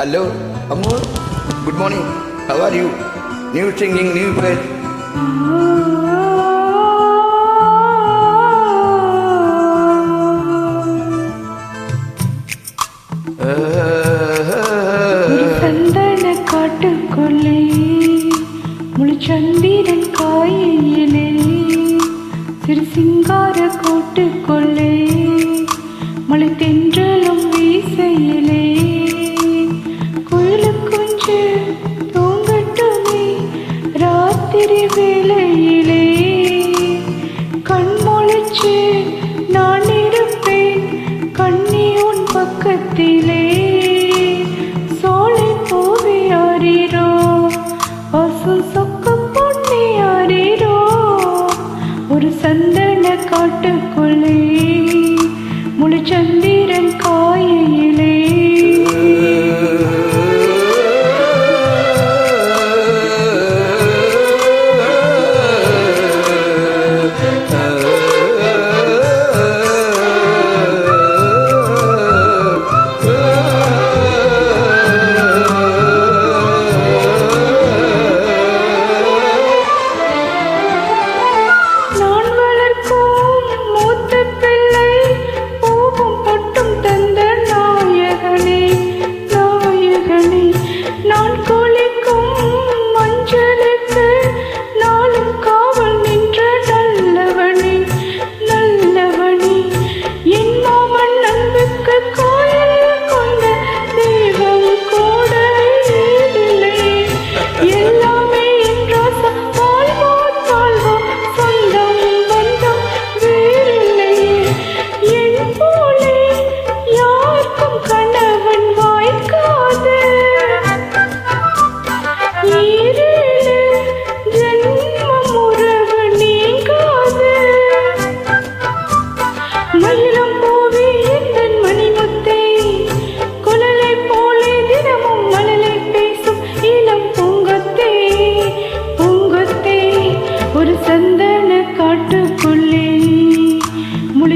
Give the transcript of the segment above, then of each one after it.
Hello, Amol. Good morning. How are you? New singing, new place. சந்தன காட்டுக்குள்ளே முழுச்சந்திரன் காயிலே சிறு சிங்கார கூட்டுக்குள்ளே மழை தென்றலும் வீசையிலே குயிலு குஞ்சு தூங்கட்டுமே ராத்திரி வேளையிலே கண் முழிச்சு நான் இருப்பேன் கண்ணி உன் பக்கத்திலே சோலை போவியாரீரோ பசும் சொக்க பொன்னியாரீரோ ஒரு சந்தன காட்டுக்குள்ளே முழுச்சந்திரன் காயிலே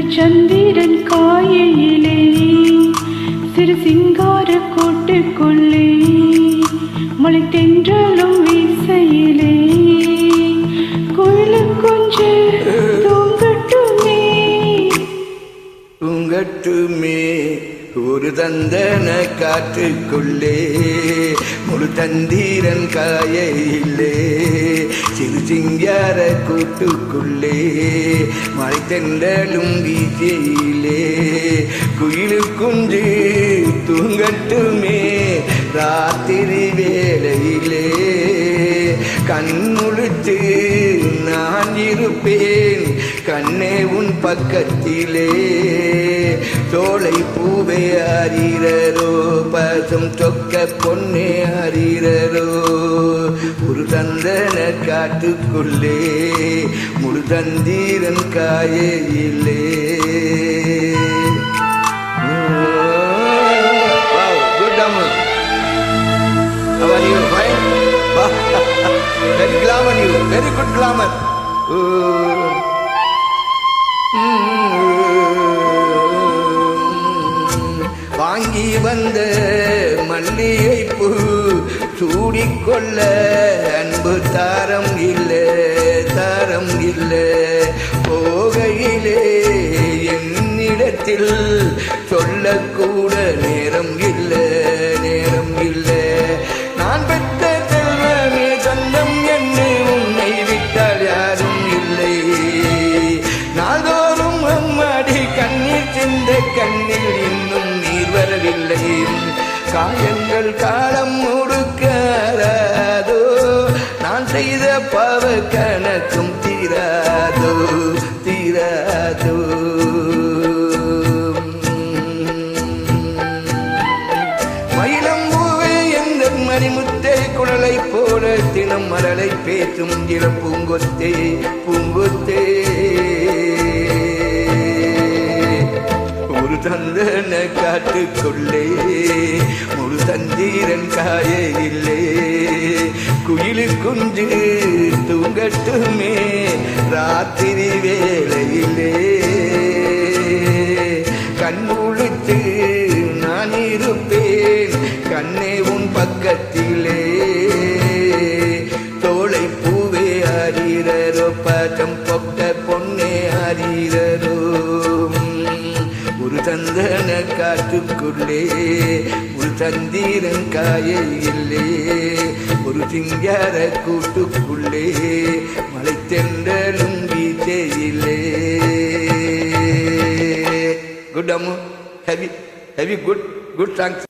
சந்திரன் காயிலே சிறு சிங்கார கூட்டுக்குள்ளே மழை தென்றலும் வீசையிலே குயிலு கொஞ்சு தூங்கட்டுமே தூங்கட்டுமே ஒரு தந்தன காற்றுக்குள்ளே முழு தந்தீரன் காயிலே சிறு சிங்கார கூட்டுக்குள்ளே மழை தென்றலும் வீசையிலே குயிலு குஞ்சு தூங்கட்டுமே ராத்திரி வேளையிலே கண் முழித்து நான் இருப்பேன் கண்ணே உன் பக்கத்திலே தோளை பூவே அறிரரோ பசும் சொக்க பொன்னே அறிரரோ ஒரு தந்தன காட்டுக்குள்ளே முழு தந்தீரன் காயிலே. Good Amol. How are you? Fine? Very glamour you. Very good glamour. வாங்கி வந்த மல்லிகை பூ சூடிக்கொள்ள அன்பு தாரம் இல்லை போகையிலே என்னிடத்தில் சொல்லக்கூட நேரம் இல்லை நான் பெற்ற செல்வமே சொந்தம் என்று உன்னை விட்டால் யாரும் இல்லை நாள்தோறும் அம்மாடி கண்ணீர் சிந்த கண்ணில் இன்னும் நீர் வரவில்லை காயங்கள் காலம் முடுக்காதோ நான் செய்த பாவ கணக்கும் தீராதோ மயிலம்பூவே எந்த மணிமுத்தே குழலை போல தினம் மலரை பேசும் இளம் பூங்கொத்தே ஒரு தந்தன காட்டுக்குள்ளே முழு தந்தீரன் காயிலே குயிலு குஞ்சு தூங்கட்டுமே ராத்திரி வேளையிலே கண் முழித்து நான் இருப்பேன் கண்ணே உன் பக்கத்திலே தோளை பூவே ஆரீரரோ பாட்டம் பொட்ட பொன்னே ஆரீரரோ ஒரு சந்தன காற்றுக்குள்ளே ஒரு சந்திரன் காயையில்லே ஒரு சிங்கார கூட்டுக்குள்ளே மலை தென்றலும் வீச்சையிலே. Good Ammu, heavy good songs.